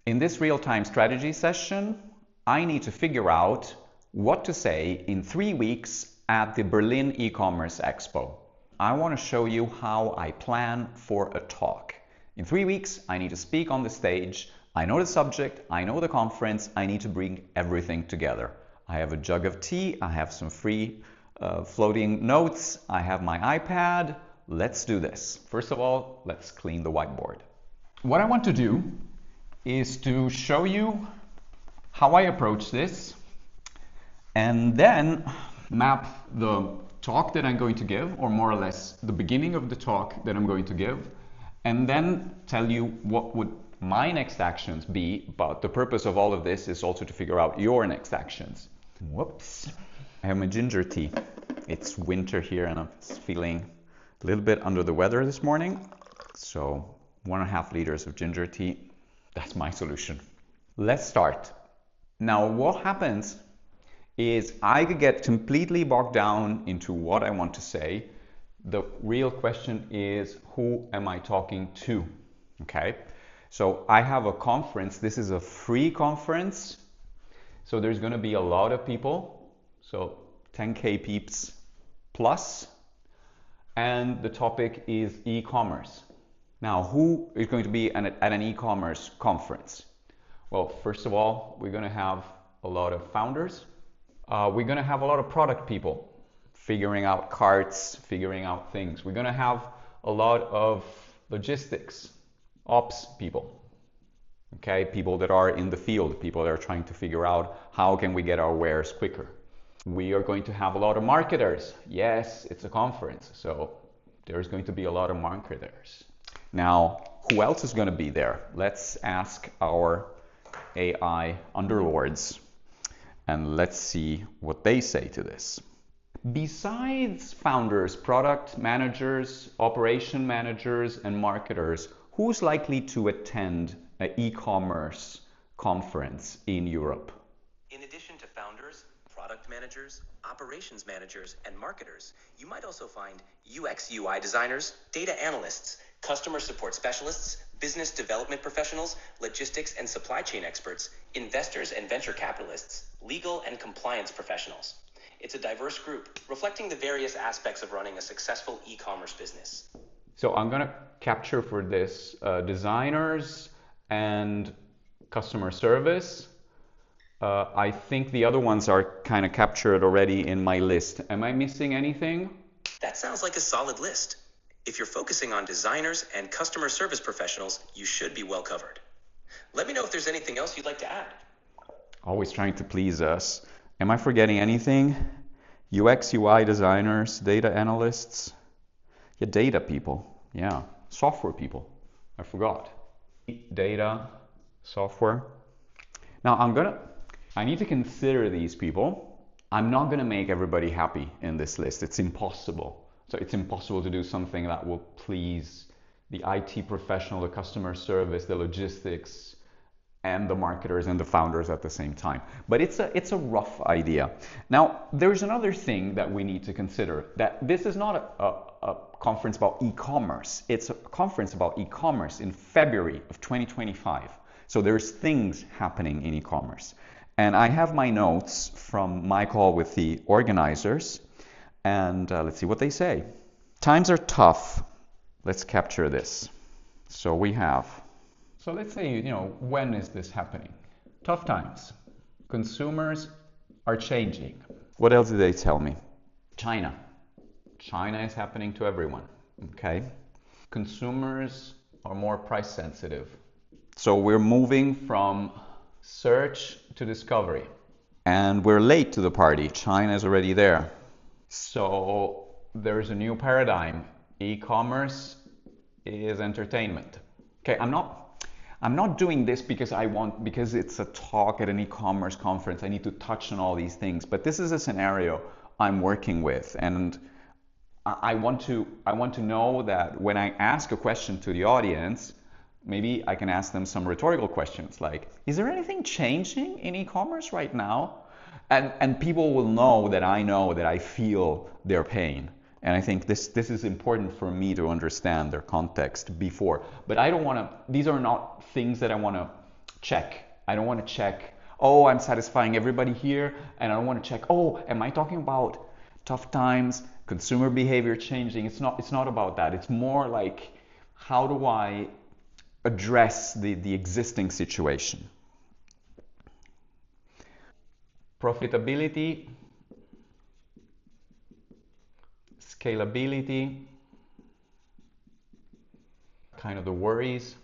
In this real-time strategy session, I need to figure out what to say in 3 weeks at the Berlin e-commerce expo. I want to show you how I plan for a talk. In 3 weeks, I need to speak on the stage. I know the subject, I know the conference, I need to bring everything together. I have a jug of tea, I have some free floating notes, I have my iPad. Let's do this. First of all, let's clean the whiteboard. What I want to do is to show you how I approach this and then map the talk that I'm going to give, or more or less the beginning of the talk that I'm going to give, and then tell you what would my next actions be. But the purpose of all of this is also to figure out your next actions. Whoops. I have my ginger tea. It's winter here and I'm feeling a little bit under the weather this morning. So 1.5 liters of ginger tea. That's my solution. Let's start. Now, what happens is I could get completely bogged down into what I want to say. The real question is, who am I talking to? Okay, so I have a conference. This is a free conference. So there's going to be a lot of people. So 10K peeps plus. And the topic is e-commerce. Now, who is going to be at an e-commerce conference? Well, first of all, we're going to have a lot of founders. We're going to have a lot of product people figuring out carts, figuring out things. We're going to have a lot of logistics, ops people. Okay, people that are in the field, people that are trying to figure out how can we get our wares quicker. We are going to have a lot of marketers. Yes, it's a conference, so there's going to be a lot of marketers. Now, who else is going to be there? Let's ask our AI underlords and let's see what they say to this. Besides founders, product managers, operation managers, and marketers, who's likely to attend an e-commerce conference in Europe? In addition to founders, product managers, operations managers, and marketers, you might also find UX UI designers, data analysts, customer support specialists, business development professionals, logistics and supply chain experts, investors and venture capitalists, legal and compliance professionals. It's a diverse group reflecting the various aspects of running a successful e-commerce business. So I'm going to capture for this designers and customer service. I think the other ones are kind of captured already in my list. Am I missing anything? That sounds like a solid list. If you're focusing on designers and customer service professionals, you should be well covered. Let me know if there's anything else you'd like to add. Always trying to please us. Am I forgetting anything? UX, UI designers, data analysts. Yeah, data people. Yeah, software people. I forgot. Data, software. Now I need to consider these people. I'm not going to make everybody happy in this list. It's impossible. So it's impossible to do something that will please the IT professional, the customer service, the logistics, and the marketers and the founders at the same time. But it's a rough idea. Now, there's another thing that we need to consider, that this is not a conference about e-commerce. It's a conference about e-commerce in February of 2025. So there's things happening in e-commerce. And I have my notes from my call with the organizers. And let's see what they say. Times are tough. Let's capture this. So let's say, when is this happening? Tough times. Consumers are changing. What else did they tell me? China. China is happening to everyone. Okay. Consumers are more price sensitive. So we're moving from search to discovery. And we're late to the party. China is already there. So there's a new paradigm. E-commerce is entertainment. Okay, I'm not doing this because it's a talk at an e-commerce conference. I need to touch on all these things, but this is a scenario I'm working with, and I want to know that when I ask a question to the audience, maybe I can ask them some rhetorical questions like, is there anything changing in e-commerce right now? And people will know that I feel their pain. And I think this is important for me to understand their context before. But I don't want to, these are not things that I want to check. I don't want to check, oh, I'm satisfying everybody here, and I don't want to check, oh, am I talking about tough times, consumer behavior changing? It's not about that. It's more like, how do I address the existing situation? Profitability, scalability, kind of the worries,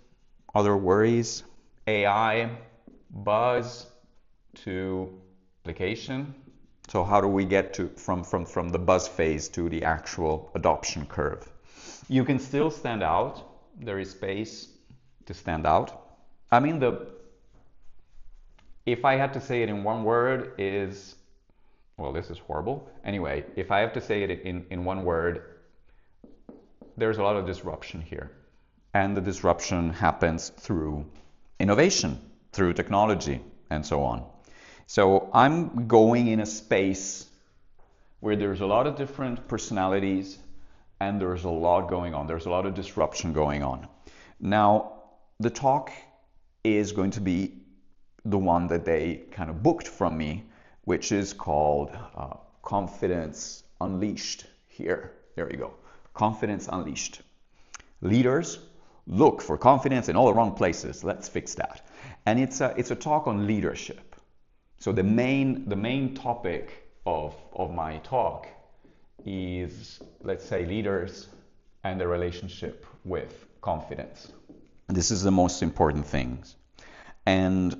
other worries, AI, buzz to application. So how do we get to from the buzz phase to the actual adoption curve? You can still stand out. There is space to stand out. I mean, if I had to say it in one word is, well, this is horrible. Anyway, if I have to say it in one word, there's a lot of disruption here. And the disruption happens through innovation, through technology, and so on. So I'm going in a space where there's a lot of different personalities and there's a lot going on. There's a lot of disruption going on. Now, the talk is going to be the one that they kind of booked from me, which is called Confidence Unleashed here. There we go. Confidence Unleashed. Leaders look for confidence in all the wrong places. Let's fix that. And it's a talk on leadership. So the main topic of my talk is, let's say, leaders and the relationship with confidence. This is the most important things. And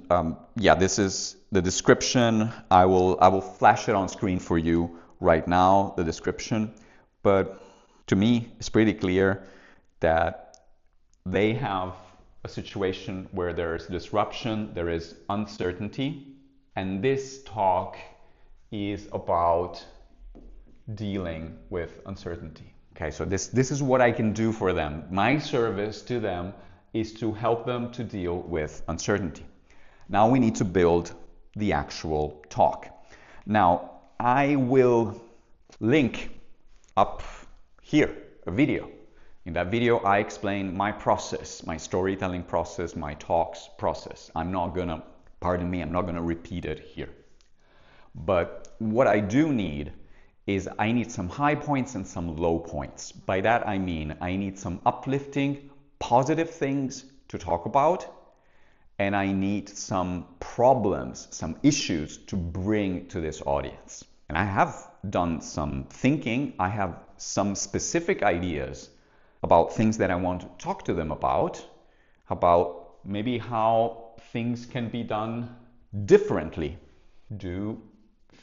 yeah, this is the description. I will flash it on screen for you right now, the description. But to me, it's pretty clear that they have a situation where there's disruption, there is uncertainty, and this talk is about dealing with uncertainty. Okay, so this is what I can do for them. My service to them is to help them to deal with uncertainty. Now we need to build the actual talk. Now I will link up here a video. In that video I explain my process, my storytelling process, my talks process. I'm not gonna repeat it here. But what I do need is I need some high points and some low points. By that I mean I need some uplifting, positive things to talk about, and I need some problems, some issues to bring to this audience. And I have done some thinking. I have some specific ideas about things that I want to talk to them about maybe how things can be done differently. Do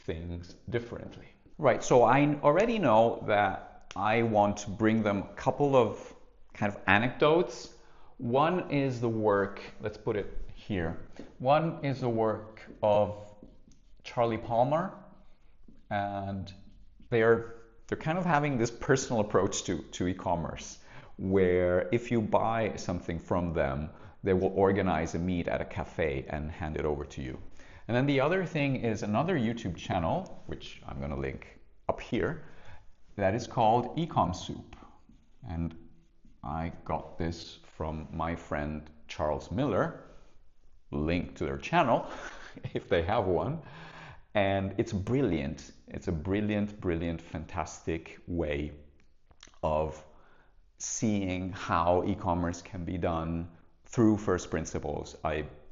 things differently. Right, so I already know that I want to bring them a couple of kind of anecdotes. One is the work, let's put it here. One is the work of Charlie Palmer, and they're kind of having this personal approach to e-commerce, where if you buy something from them, they will organize a meet at a cafe and hand it over to you. And then the other thing is another YouTube channel, which I'm going to link up here, that is called Ecom Soup. And I got this from my friend Charles Miller, link to their channel if they have one. And it's brilliant. It's a brilliant, fantastic way of seeing how e-commerce can be done through first principles.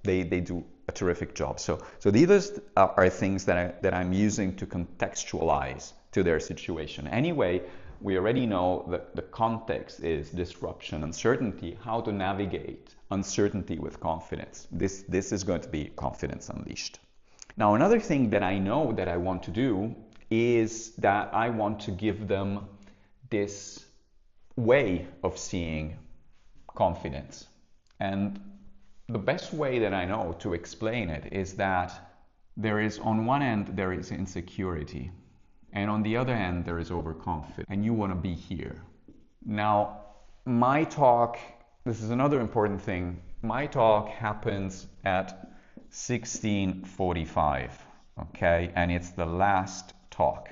They do a terrific job. So these are things that I'm using to contextualize to their situation. Anyway, we already know that the context is disruption, uncertainty, how to navigate uncertainty with confidence. This is going to be Confidence Unleashed. Now, another thing that I know that I want to do is that I want to give them this way of seeing confidence. And the best way that I know to explain it is that there is, on one end, there is insecurity. And on the other hand, there is overconfidence. And you want to be here. Now, my talk, this is another important thing. My talk happens at 16:45, okay? And it's the last talk.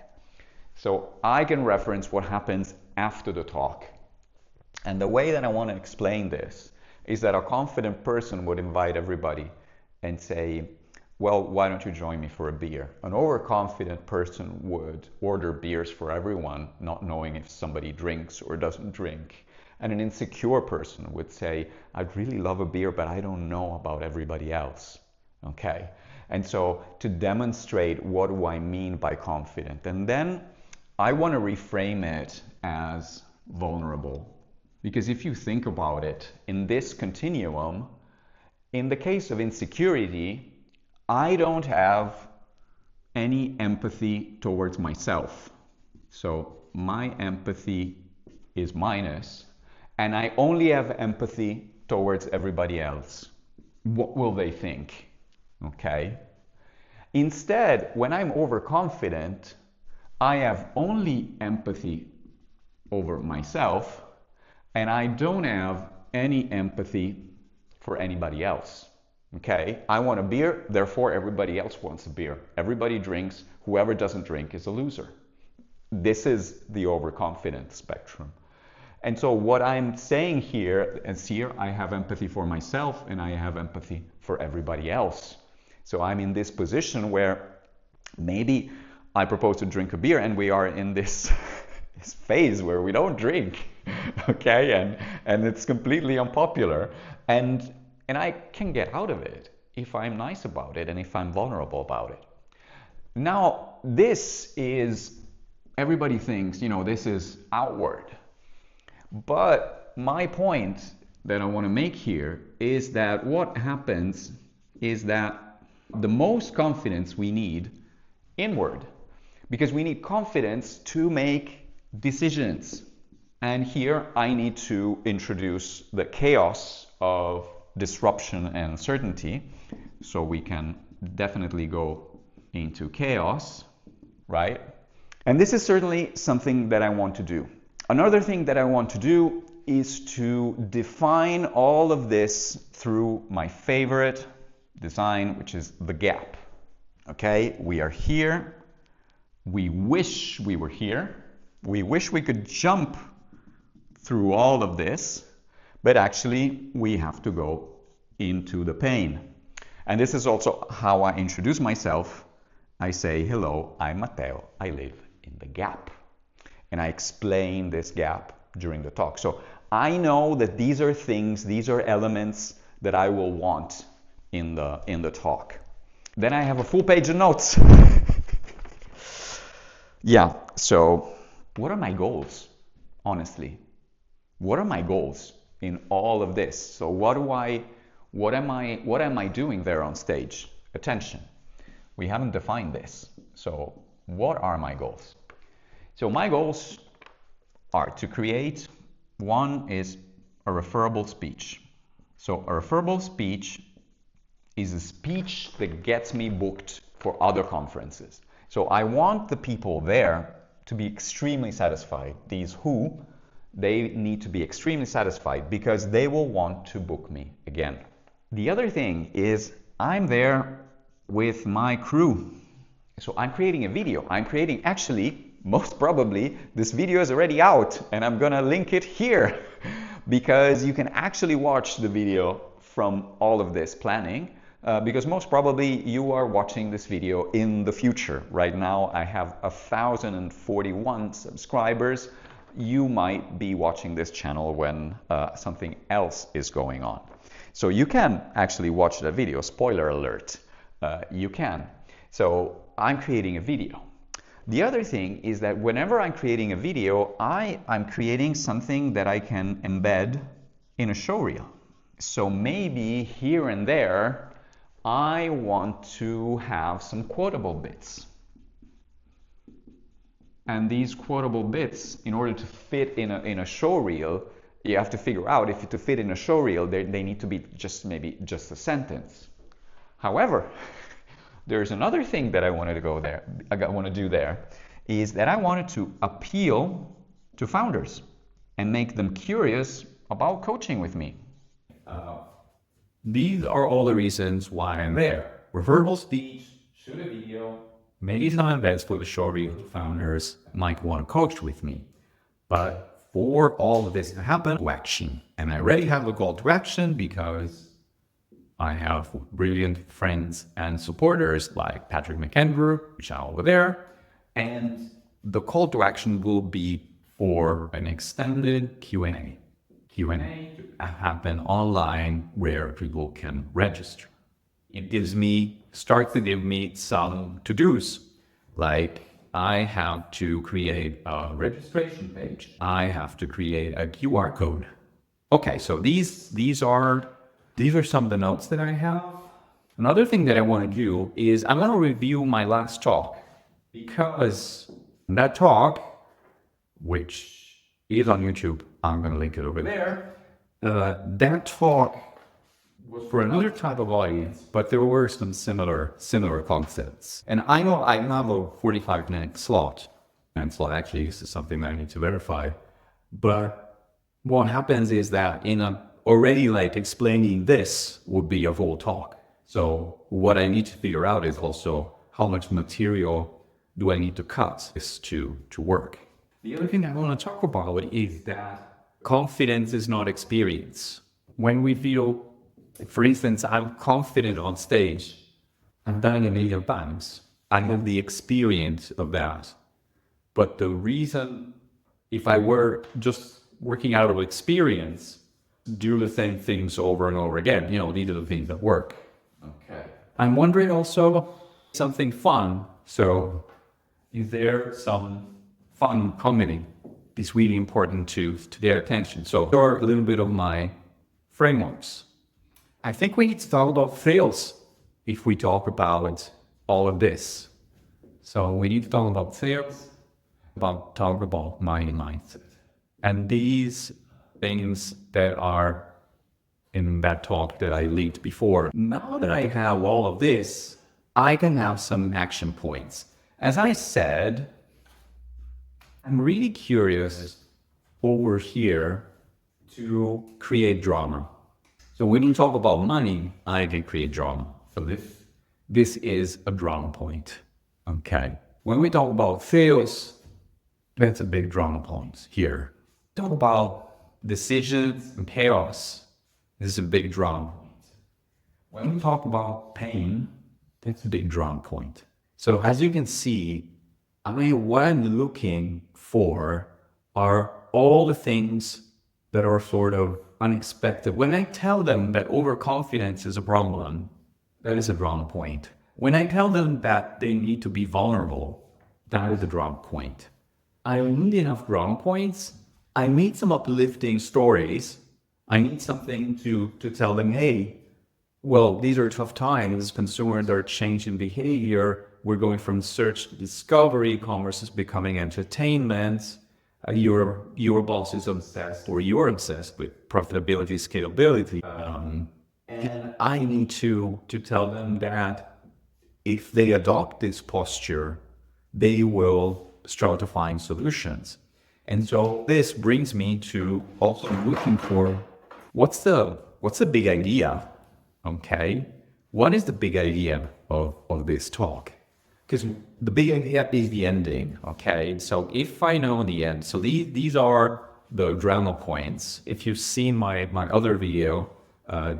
So I can reference what happens after the talk. And the way that I want to explain this is that a confident person would invite everybody and say, well, why don't you join me for a beer? An overconfident person would order beers for everyone, not knowing if somebody drinks or doesn't drink. And an insecure person would say, I'd really love a beer, but I don't know about everybody else. Okay? And so to demonstrate what do I mean by confident, and then I want to reframe it as vulnerable. Because if you think about it, in this continuum, in the case of insecurity, I don't have any empathy towards myself. So my empathy is minus, and I only have empathy towards everybody else. What will they think? Okay. Instead, when I'm overconfident, I have only empathy over myself, and I don't have any empathy for anybody else. Okay, I want a beer, therefore everybody else wants a beer. Everybody drinks, whoever doesn't drink is a loser. This is the overconfident spectrum. And so what I'm saying here is here I have empathy for myself and I have empathy for everybody else. So I'm in this position where maybe I propose to drink a beer and we are in this, this phase where we don't drink, okay, and it's completely unpopular. And I can get out of it if I'm nice about it and if I'm vulnerable about it. Now, this is, everybody thinks, you know, this is outward. But my point that I want to make here is that what happens is that the most confidence we need inward, because we need confidence to make decisions. And here I need to introduce the chaos of disruption and uncertainty. So we can definitely go into chaos, right? And this is certainly something that I want to do. Another thing that I want to do is to define all of this through my favorite design, which is the gap. Okay, we are here. We wish we were here. We wish we could jump through all of this, but actually we have to go into the pain. And this is also how I introduce myself. I say, hello, I'm Matteo. I live in the gap. And I explain this gap during the talk. So I know that these are things, these are elements that I will want in the talk. Then I have a full page of notes. Yeah, so what are my goals, honestly? What are my goals in all of this? So what am I doing there on stage? Attention. We haven't defined this. So what are my goals? So my goals are to create, one is a referable speech. So a referable speech is a speech that gets me booked for other conferences. So I want the people there to be extremely satisfied. These who, they need to be extremely satisfied because they will want to book me again. The other thing is I'm there with my crew. So I'm creating a video. Actually, most probably, this video is already out and I'm gonna link it here because you can actually watch the video from all of this planning because most probably you are watching this video in the future. Right now I have 1,041 subscribers. You might be watching this channel when something else is going on. So you can actually watch that video, spoiler alert, you can. So I'm creating a video. The other thing is that whenever I'm creating a video, I'm creating something that I can embed in a showreel. So maybe here and there, I want to have some quotable bits. And these quotable bits, in order to fit in a showreel, you have to figure out if to fit in a showreel, they need to be maybe just a sentence. However, there's another thing that I want to do there, is that I wanted to appeal to founders and make them curious about coaching with me. These are all the reasons why I'm there. Referable speech, shoot a video, maybe some events for the showreel founders might want to coach with me. But for all of this to happen, action. And I already have a call to action because I have brilliant friends and supporters like Patrick McAndrew, which are over there. And the call to action will be for an extended Q&A. Q&A happen online where people can register. It starts to give me some to-dos, like I have to create a registration page. I have to create a QR code. Okay, so these are some of the notes that I have. Another thing that I want to do is I'm going to review my last talk, because that talk, which is on YouTube, I'm going to link it over there. That talk was for another type of audience, but there were some similar concepts. And I know I have a 45-minute slot, and slot actually this is something that I need to verify. But what happens is that already like explaining this would be a whole talk. So what I need to figure out is also how much material do I need to cut this to work. The other thing I want to talk about is that confidence is not experience. When we feel, for instance, I'm confident on stage, I've done it a million times. I have the experience of that. But the reason, if I were just working out of experience, do the same things over and over again, these are the things that work. Okay. I'm wondering also something fun. So is there some fun comedy? It's really important to their attention. So there are a little bit of my frameworks. I think we need to talk about sales if we talk about all of this. So we need to talk about sales, talk about money mindset. And these things that are in that talk that I linked before. Now that I have all of this, I can have some action points. As I said, I'm really curious over here to create drama. So when you talk about money, I can create drama. So this is a drama point. Okay. When we talk about sales, that's a big drama point here. Talk about decisions and chaos. This is a big drama point. When we talk about pain, that's a big drama point. So as you can see, what I'm looking for are all the things that are sort of unexpected. When I tell them that overconfidence is a problem, that is a drama point. When I tell them that they need to be vulnerable, that is a drama point. I need enough drama points. I need some uplifting stories. I need something to tell them, hey, well, these are tough times. Consumers are changing behavior. We're going from search to discovery. Commerce is becoming entertainment. Your boss is obsessed, or you're obsessed with profitability, scalability. And I need to tell them that if they adopt this posture, they will start to find solutions. And so this brings me to also looking for what's the big idea? Okay. What is the big idea of this talk? Because the big idea is the ending. Okay. So if I know the end, so these are the drama points. If you've seen my other video,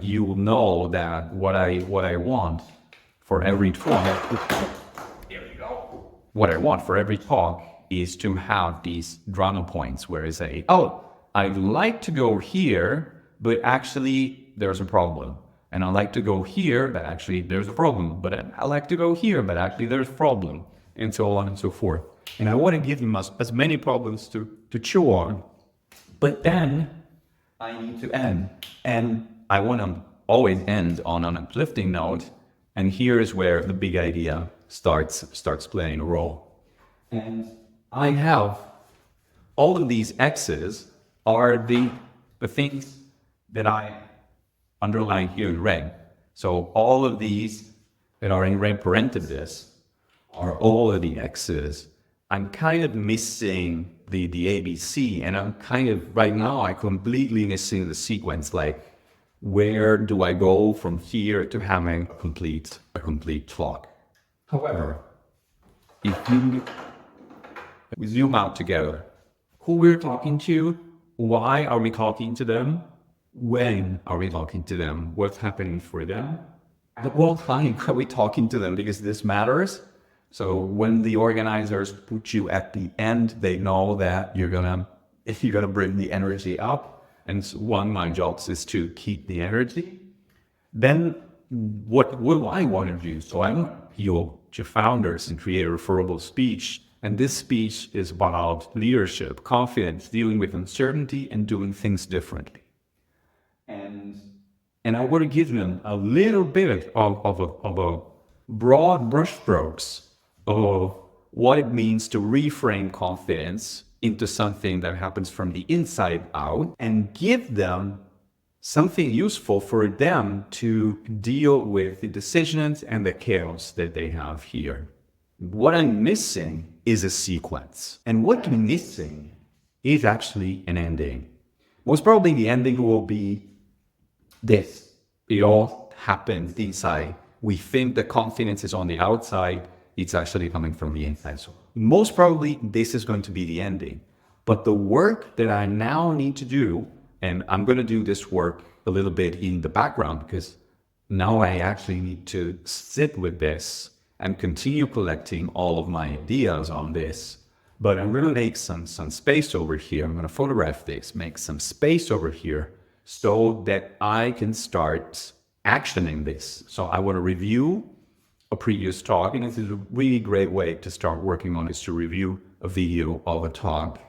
you will know that what I want for every talk. There you go. What I want for every talk is to have these drama points where I say, oh, I'd like to go here, but actually there's a problem. And I like to go here, but actually there's a problem. But I like to go here, but actually there's a problem. And so on and so forth. And I want to give them as many problems to chew on. But then I need to end. And I want to always end on an uplifting note. And here's where the big idea starts playing a role. And I have all of these X's are the things that I underline here in red. So all of these that are in red parentheses are all of the X's. I'm kind of missing the ABC, and I'm kind of, right now, I completely missing the sequence, like where do I go from here to having a complete talk. However, if we zoom out together, who we're talking to, why are we talking to them, when are we talking to them? What's happening for them? At what time are we talking to them? Because this matters. So when the organizers put you at the end, they know that you're gonna bring the energy up. And so one of my jobs is to keep the energy. Then what do I want to do? So I'm appeal to founders and create a referable speech. And this speech is about leadership, confidence, dealing with uncertainty, and doing things differently. And I want to give them a little bit of a broad brushstrokes of what it means to reframe confidence into something that happens from the inside out, and give them something useful for them to deal with the decisions and the chaos that they have here. What I'm missing is a sequence. And what I'm missing is actually an ending. Most probably the ending will be this. It all happens inside. We think the confidence is on the outside. It's actually coming from the inside. So most probably this is going to be the ending. But the work that I now need to do, and I'm going to do this work a little bit in the background, because now I actually need to sit with this and continue collecting all of my ideas on this. But I'm going to make some space over here. I'm going to photograph this, make some space over here so that I can start actioning this. So I want to review a previous talk, and this is a really great way to start working on, is to review a video of a talk.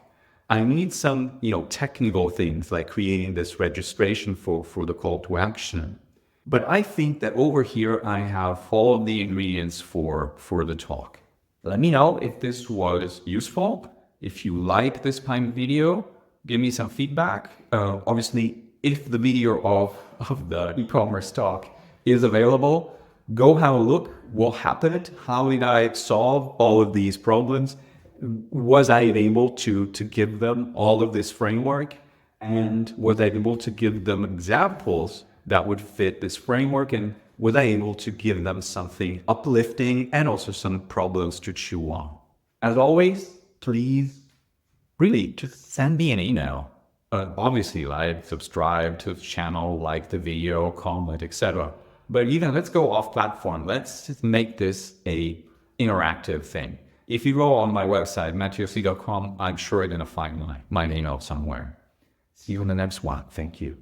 I need some, technical things like creating this registration for the call to action. But I think that over here I have all of the ingredients for the talk. Let me know if this was useful. If you like this kind of video, give me some feedback. Obviously, if the video of the e-commerce talk is available, go have a look. What happened? How did I solve all of these problems? Was I able to give them all of this framework? And was I able to give them examples that would fit this framework? And was I able to give them something uplifting and also some problems to chew on? As always, please really just send me an email. Obviously, subscribe to the channel, like the video, comment, etc. But even let's go off platform. Let's just make this a interactive thing. If you go on my website, matteoc.com, I'm sure you're going to find my email somewhere. See you in the next one. Thank you.